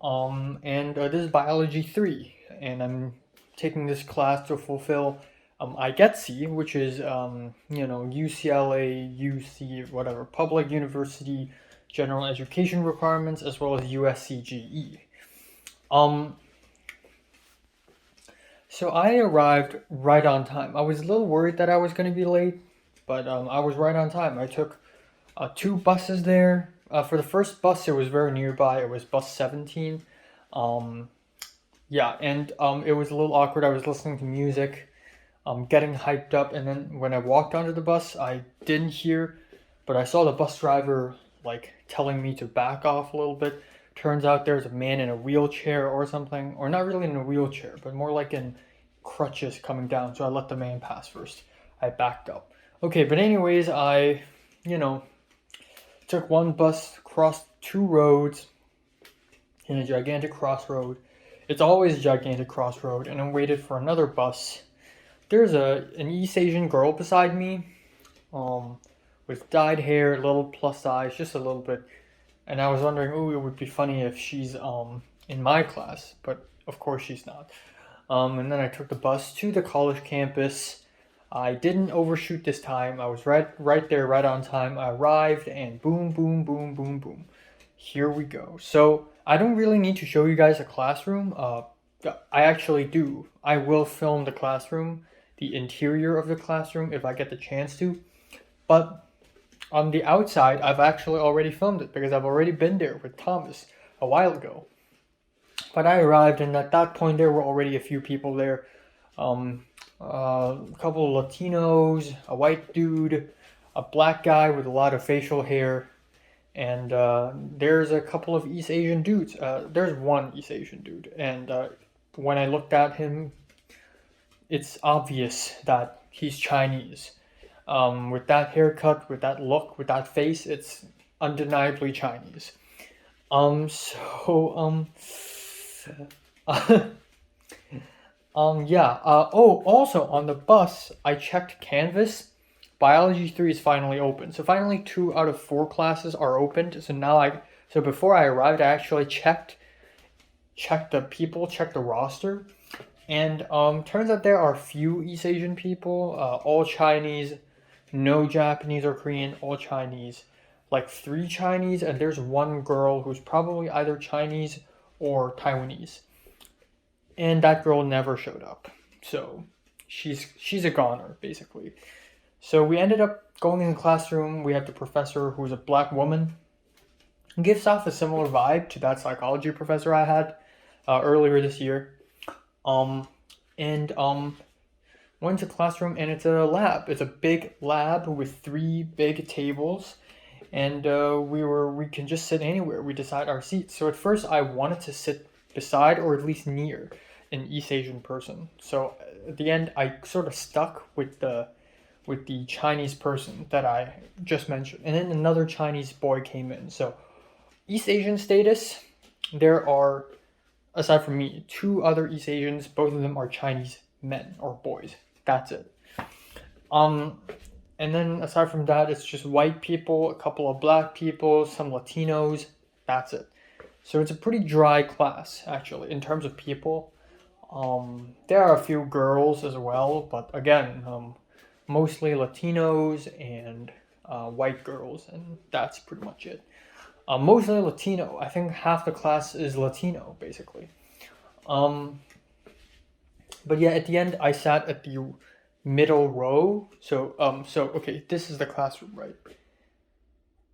And this is biology 3, and I'm taking this class to fulfill IGETC, which is UCLA, UC, whatever, public university general education requirements, as well as USCGE. So I arrived right on time. I was a little worried that I was going to be late, but I was right on time. I took 2 buses there. For the first bus, it was very nearby. It was bus 17. Yeah, and it was a little awkward. I was listening to music, getting hyped up, and then when I walked onto the bus, I didn't hear, but I saw the bus driver like telling me to back off a little bit. Turns out there's a man in a wheelchair or something, or not really in a wheelchair, but more like in crutches coming down. So I let the man pass first. I backed up. Okay, but anyways, I, took 1 bus, crossed 2 roads in a gigantic crossroad. It's always a gigantic crossroad, and I waited for another bus. There's an East Asian girl beside me, with dyed hair, a little plus size, just a little bit. And I was wondering, it would be funny if she's in my class, but of course she's not. And then I took the bus to the college campus. I didn't overshoot this time. I was right there, right on time. I arrived, and boom, boom, boom, boom, boom. Here we go. So I don't really need to show you guys a classroom. I actually do. I will film the classroom, the interior of the classroom, if I get the chance to. But on the outside, I've actually already filmed it because I've already been there with Thomas a while ago. But I arrived, and at that point, there were already a few people there. A couple of Latinos, a white dude, a black guy with a lot of facial hair, and there's a couple of East Asian dudes. There's 1 East Asian dude, and when I looked at him, it's obvious that he's Chinese. With that haircut, with that look, with that face, it's undeniably Chinese. So yeah. Also on the bus, I checked Canvas. Biology 3 is finally open. So finally 2 out of 4 classes are opened. So before I arrived, I actually checked the people, checked the roster. And turns out there are few East Asian people, all Chinese, no Japanese or Korean, all Chinese. Like 3 Chinese, and there's 1 girl who's probably either Chinese or Taiwanese. And that girl never showed up. So she's a goner, basically. So we ended up going in the classroom. We had the professor who's a black woman. Gives off a similar vibe to that psychology professor I had earlier this year. Went to classroom, and it's a lab. It's a big lab with 3 big tables, and we can just sit anywhere. We decide our seats. So at first I wanted to sit beside or at least near an East Asian person. So at the end I sort of stuck with the Chinese person that I just mentioned, and then another Chinese boy came in. So East Asian status, there are, aside from me, 2 other East Asians. Both of them are Chinese men or boys. That's it. And then aside from that, it's just white people, a couple of black people, some Latinos. That's it. So it's a pretty dry class, actually, in terms of people. There are a few girls as well, but again, mostly Latinos and white girls, and that's pretty much it. Mostly Latino. I think half the class is Latino, basically. But yeah, at the end, I sat at the middle row. So okay, this is the classroom, right?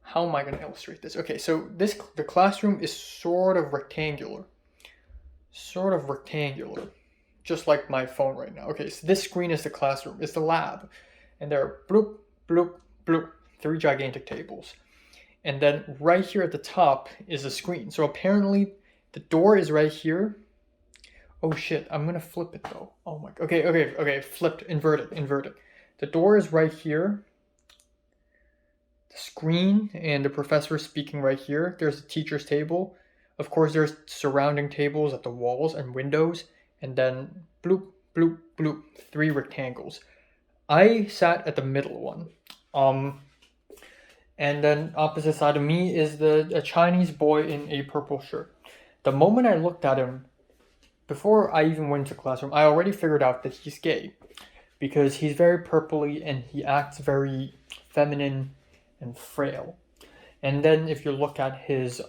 How am I going to illustrate this? Okay, so the classroom is sort of rectangular, just like my phone right now. Okay, so this screen is the classroom, it's the lab, and there are bloop, bloop, bloop, 3 gigantic tables. And then right here at the top is the screen. So apparently the door is right here. Oh shit, I'm gonna flip it though. Oh my, okay, flipped, inverted. The door is right here. The screen and the professor is speaking right here. There's the teacher's table. Of course, there's surrounding tables at the walls and windows. And then bloop, bloop, bloop, 3 rectangles. I sat at the middle one. And then opposite side of me is a Chinese boy in a purple shirt. The moment I looked at him, before I even went to classroom, I already figured out that he's gay. Because he's very purpley and he acts very feminine and frail. And then if you look at his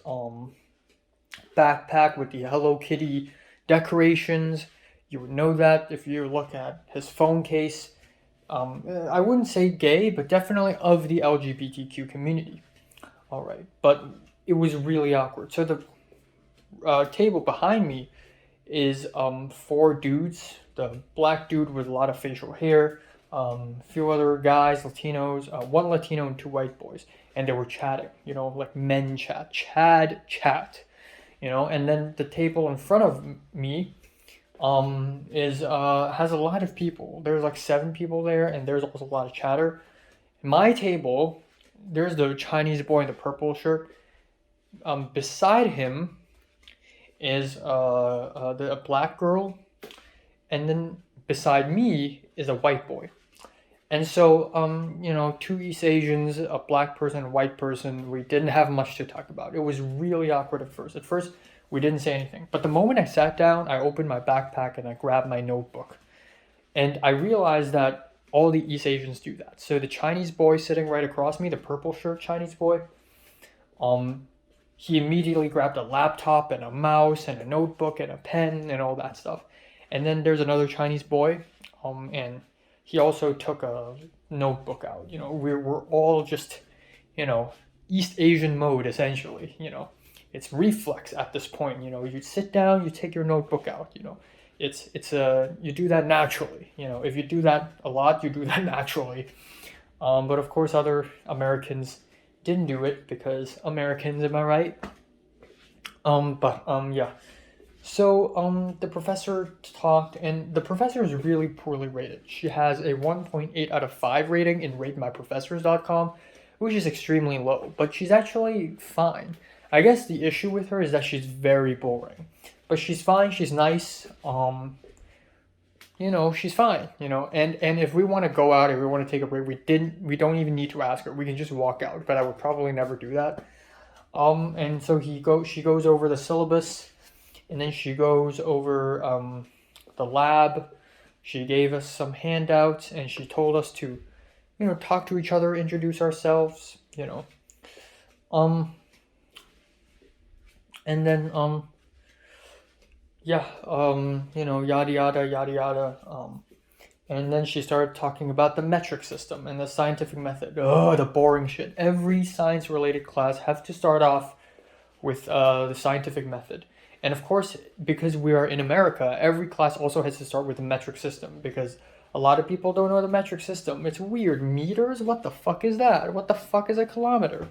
backpack with the Hello Kitty decorations, you would know that. If you look at his phone case, I wouldn't say gay, but definitely of the LGBTQ community. All right, but it was really awkward. So the table behind me is 4 dudes. The black dude with a lot of facial hair, a few other guys, Latinos, 1 Latino and 2 white boys, and they were chatting. You know, like men chat, chat. You know, and then the table in front of me has a lot of people. There's like 7 people there, and there's also a lot of chatter. My table, there's the Chinese boy in the purple shirt. Beside him is a black girl, and then beside me is a white boy. And so, 2 East Asians, a black person, a white person, we didn't have much to talk about. It was really awkward at first. At first, we didn't say anything. But the moment I sat down, I opened my backpack and I grabbed my notebook. And I realized that all the East Asians do that. So the Chinese boy sitting right across me, the purple shirt Chinese boy, he immediately grabbed a laptop and a mouse and a notebook and a pen and all that stuff. And then there's another Chinese boy, and he also took a notebook out. You know, we're all just, East Asian mode essentially. It's reflex at this point. You sit down, you take your notebook out. It's you do that naturally. If you do that a lot, you do that naturally. But of course, other Americans didn't do it because Americans, am I right? Yeah. So the professor talked, and the professor is really poorly rated. She has a 1.8 out of 5 rating in ratemyprofessors.com, which is extremely low, but she's actually fine. I guess the issue with her is that she's very boring, but she's fine. She's nice. She's fine. And if we want to go out, if we want to take a break, we don't even need to ask her. We can just walk out. But I would probably never do that. And so she goes over the syllabus, and then she goes over the lab. She gave us some handouts, and she told us to, talk to each other, introduce ourselves. And then yada yada yada yada. And then she started talking about the metric system and the scientific method. Oh, the boring shit. Every science-related class have to start off with the scientific method. And of course, because we are in America, every class also has to start with the metric system because a lot of people don't know the metric system. It's weird. Meters? What the fuck is that? What the fuck is a kilometer?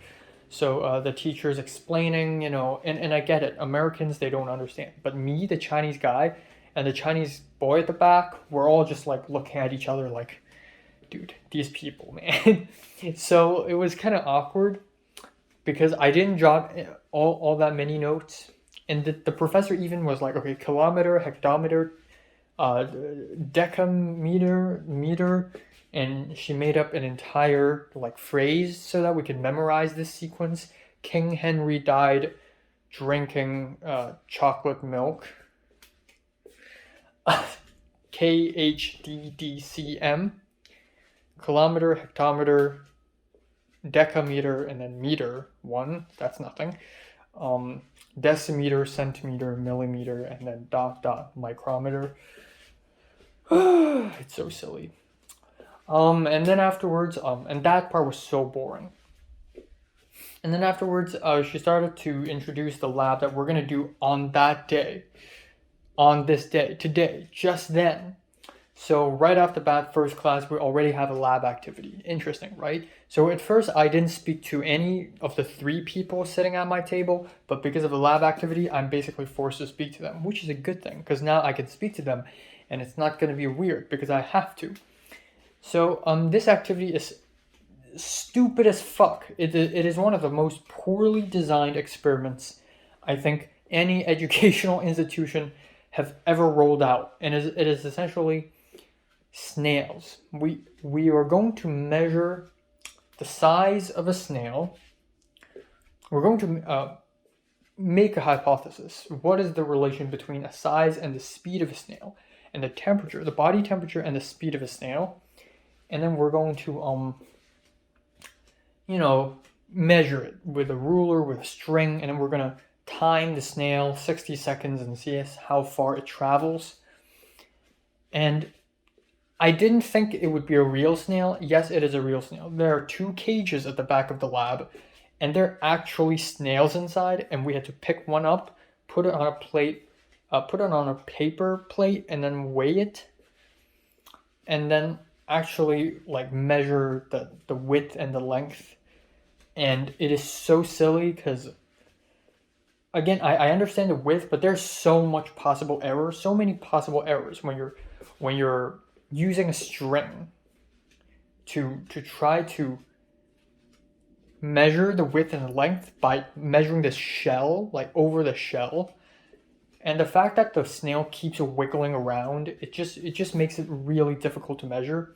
So the teacher's explaining, and I get it. Americans, they don't understand. But me, the Chinese guy, and the Chinese boy at the back, we're all just like looking at each other like, dude, these people, man. So it was kind of awkward because I didn't jot all that many notes. And the professor even was like, okay, kilometer, hectometer, decameter, meter. And she made up an entire phrase so that we could memorize this sequence. King Henry died drinking chocolate milk. KHDDCM. Kilometer, hectometer, decameter, and then meter. 1. That's nothing. decimeter, centimeter, millimeter, and then dot micrometer. It's so silly. And then afterwards, and that part was so boring. And then afterwards, she started to introduce the lab that we're gonna do on that day, on this day, today, just then. So right off the bat, first class, we already have a lab activity. Interesting, right? So at first, I didn't speak to any of the 3 people sitting at my table, but because of the lab activity, I'm basically forced to speak to them, which is a good thing, because now I can speak to them, and it's not going to be weird, because I have to. So this activity is stupid as fuck. It is one of the most poorly designed experiments I think any educational institution have ever rolled out, and it is essentially snails. We are going to measure the size of a snail. We're going to make a hypothesis. What is the relation between a size and the speed of a snail, and the temperature, the body temperature, and the speed of a snail? And then we're going to measure it with a ruler, with a string, and then we're gonna time the snail 60 seconds and see how far it travels. And I didn't think it would be a real snail. Yes, it is a real snail. There are 2 cages at the back of the lab, and they're actually snails inside, and we had to pick one up, put it on a plate, put it on a paper plate, and then weigh it, and then actually measure the width and the length. And it is so silly because, again, I understand the width, but there's so much possible error, so many possible errors when you're using a string to try to measure the width and the length by measuring the shell, over the shell. And the fact that the snail keeps wiggling around, it just makes it really difficult to measure.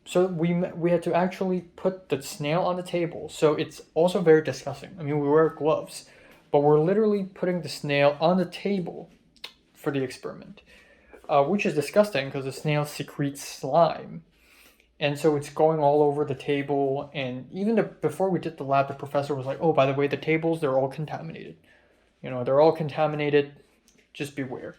So we had to actually put the snail on the table. So it's also very disgusting. I mean, we wear gloves, but we're literally putting the snail on the table for the experiment, which is disgusting because the snail secretes slime. And so it's going all over the table. And even before we did the lab, the professor was like, oh, by the way, the tables, they're all contaminated. They're all contaminated. Just beware.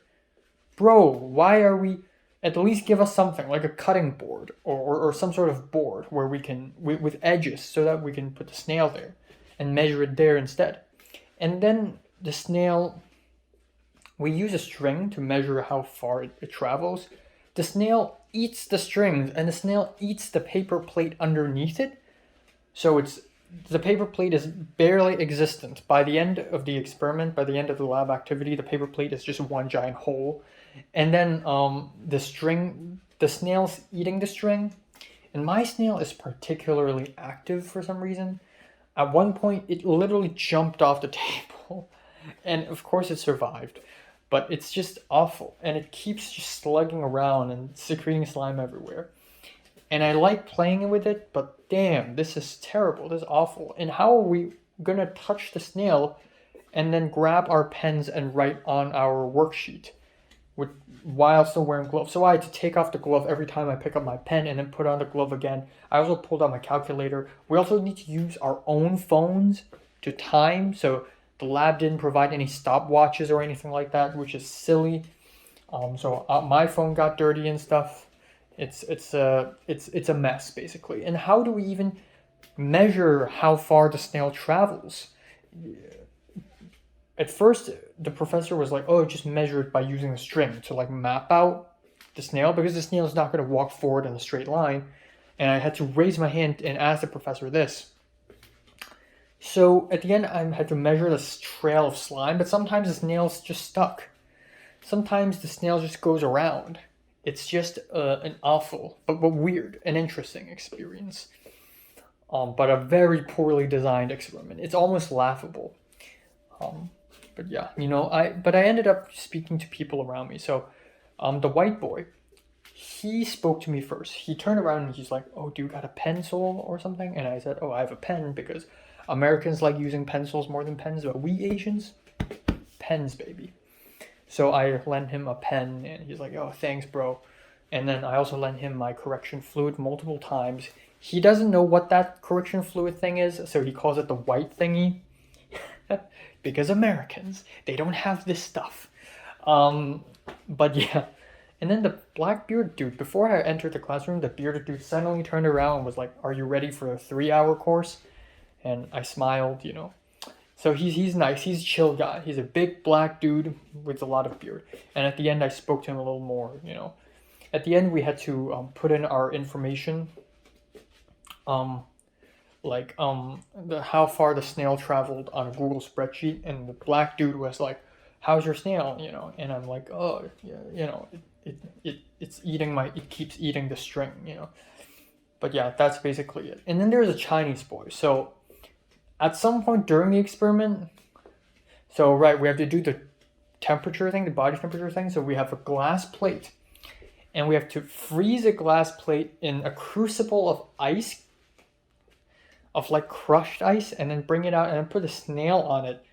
Bro, why are we... At least give us something like a cutting board or some sort of board where we can with edges so that we can put the snail there and measure it there instead. And then the snail, we use a string to measure how far it travels. The snail eats the strings and the snail eats the paper plate underneath it. So the paper plate is barely existent. By the end of the experiment, by the end of the lab activity, the paper plate is just one giant hole. And then the snail's eating the string, and my snail is particularly active for some reason. At one point, it literally jumped off the table, and of course it survived, but it's just awful, and it keeps just slugging around and secreting slime everywhere. And I like playing with it, but damn, this is terrible, this is awful. And how are we gonna touch the snail and then grab our pens and write on our worksheet while still wearing gloves? So I had to take off the glove every time I pick up my pen and then put on the glove again. I also pulled out my calculator. We also need to use our own phones to time, so the lab didn't provide any stopwatches or anything like that, which is silly. So my phone got dirty and stuff. It's a mess basically. And how do we even measure how far the snail travels? At first, the professor was like, oh, just measure it by using a string to map out the snail, because the snail is not going to walk forward in a straight line. And I had to raise my hand and ask the professor this. So at the end, I had to measure this trail of slime, but sometimes the snail's just stuck. Sometimes the snail just goes around. It's just an awful, but weird and interesting experience. But a very poorly designed experiment. It's almost laughable. But yeah, I ended up speaking to people around me. So the white boy, he spoke to me first. He turned around and he's like, oh, do you got a pencil or something? And I said, oh, I have a pen, because Americans like using pencils more than pens, but we Asians, pens, baby. So I lent him a pen and he's like, oh, thanks, bro. And then I also lent him my correction fluid multiple times. He doesn't know what that correction fluid thing is, so he calls it the white thingy. because Americans, they don't have this stuff. But yeah. And then the black bearded dude, before I entered the classroom, the bearded dude suddenly turned around and was like, "Are you ready for a 3-hour course?" And I smiled, you know. So he's nice. He's a chill guy. He's a big black dude with a lot of beard. And at the end, I spoke to him a little more, you know. At the end, we had to put in our information, how far the snail traveled on a Google spreadsheet. And the black dude was like, "How's your snail?" You know. And I'm like, "Oh, yeah, you know, it keeps eating the string, you know." But yeah, that's basically it. And then there's a Chinese boy. So at some point during the experiment, so right, we have to do the temperature thing, the body temperature thing. So we have a glass plate, and we have to freeze a glass plate in a crucible of ice, of like crushed ice, and then bring it out and then put a snail on it.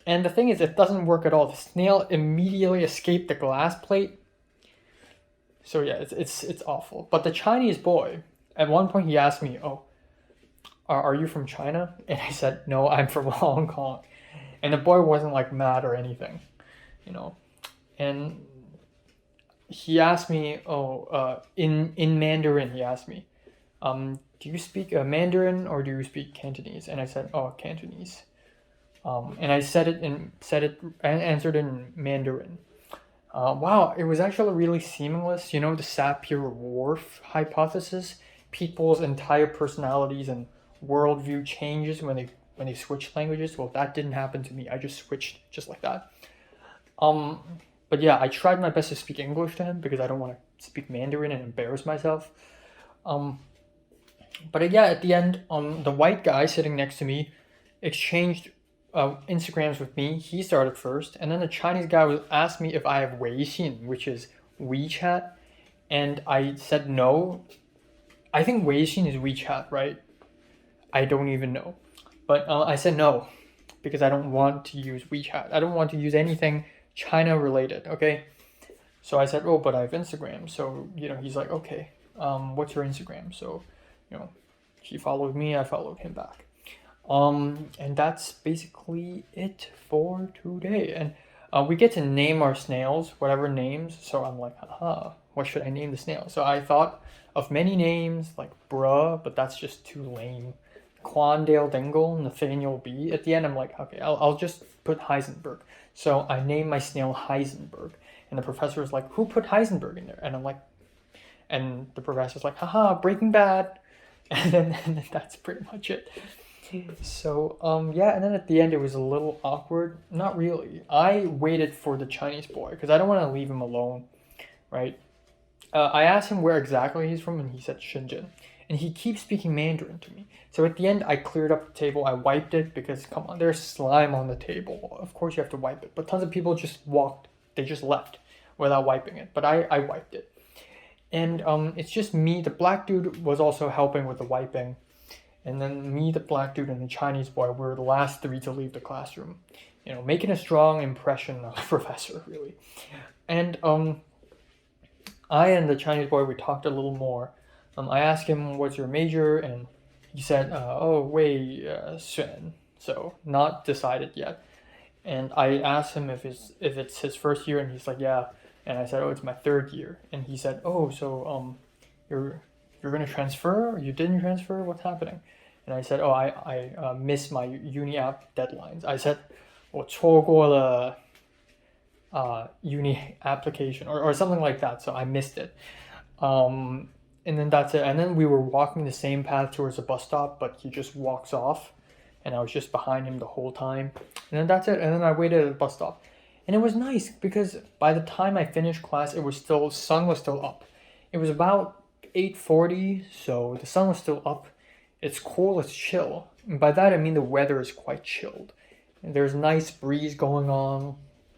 And the thing is, it doesn't work at all. The snail immediately escaped the glass plate. So yeah, it's awful. But the Chinese boy, at one point he asked me, "Oh, are you from China?" And I said, "No, I'm from Hong Kong." And the boy wasn't like mad or anything, you know. And he asked me, in Mandarin, he asked me, "Do you speak Mandarin or do you speak Cantonese?" And I said, "Oh, Cantonese." And I answered in Mandarin. Wow, it was actually really seamless. You know, the Sapir-Whorf hypothesis. People's entire personalities and worldview changes when they switch languages. Well, that didn't happen to me. I just switched just like that. But yeah, I tried my best to speak English to him because I don't want to speak Mandarin and embarrass myself. But yeah, at the end, the white guy sitting next to me exchanged Instagrams with me. He started first, and then the Chinese guy asked me if I have Weixin, which is WeChat, and I said no. I think Weixin is WeChat, right? I don't even know, but I said no because I don't want to use WeChat. I don't want to use anything China related. Okay, so I said, "Oh, but I have Instagram." So you know, he's like, "Okay, what's your Instagram?" So you know, he followed me. I followed him back. And that's basically it for today. And we get to name our snails, whatever names. So I'm like, haha, what should I name the snail? So I thought of many names like bruh, but that's just too lame. Quandale Dingle, Nathaniel B. At the end, I'm like, okay, I'll just put Heisenberg. So I named my snail Heisenberg. And the professor was like, "Who put Heisenberg in there?" And I'm like, and the professor's like, haha, Breaking Bad. And then that's pretty much it. So yeah, and then at the end it was a little awkward. Not really. I waited for the Chinese boy because I don't want to leave him alone, right? I asked him where exactly he's from, and he said Shenzhen, and he keeps speaking Mandarin to me. So at the end, I cleared up the table. I wiped it because come on, there's slime on the table. Of course you have to wipe it. But tons of people just walked. They just left without wiping it. But I wiped it, and it's just me. The black dude was also helping with the wiping. And then me, the black dude, and the Chinese boy were the last 3 to leave the classroom. You know, making a strong impression on the professor, really. And I and the Chinese boy, we talked a little more. I asked him, "What's your major?" And he said, "Oh, Wei Xuan." So not decided yet. And I asked him if it's his first year, and he's like, "Yeah." And I said, "Oh, it's my 3rd year." And he said, "Oh, so you're gonna transfer? Or you didn't transfer? What's happening?" And I said, "Oh, I missed my uni app deadlines." I said, 我错过了 uni application or something like that. So I missed it. And then that's it. And then we were walking the same path towards the bus stop, but he just walks off, and I was just behind him the whole time. And then that's it. And then I waited at the bus stop, and it was nice because by the time I finished class, sun was still up. It was about 8:40, so the sun was still up. It's cool, it's chill. And by that I mean the weather is quite chilled. And there's nice breeze going on.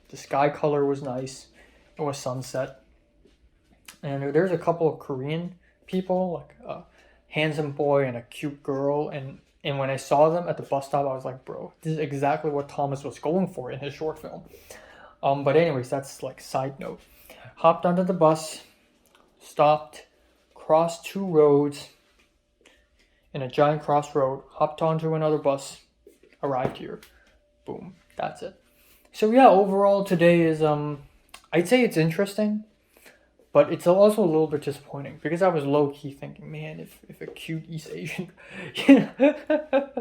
The sky color was nice. It was sunset. And there's a couple of Korean people, like a handsome boy and a cute girl. And when I saw them at the bus stop, I was like, bro, this is exactly what Thomas was going for in his short film. But anyways, that's like side note. Hopped onto the bus, stopped, crossed 2 roads in a giant crossroad, hopped onto another bus, arrived here. Boom. That's it. So yeah, overall today is I'd say it's interesting, but it's also a little bit disappointing because I was low key thinking, man, if a cute East Asian, you know,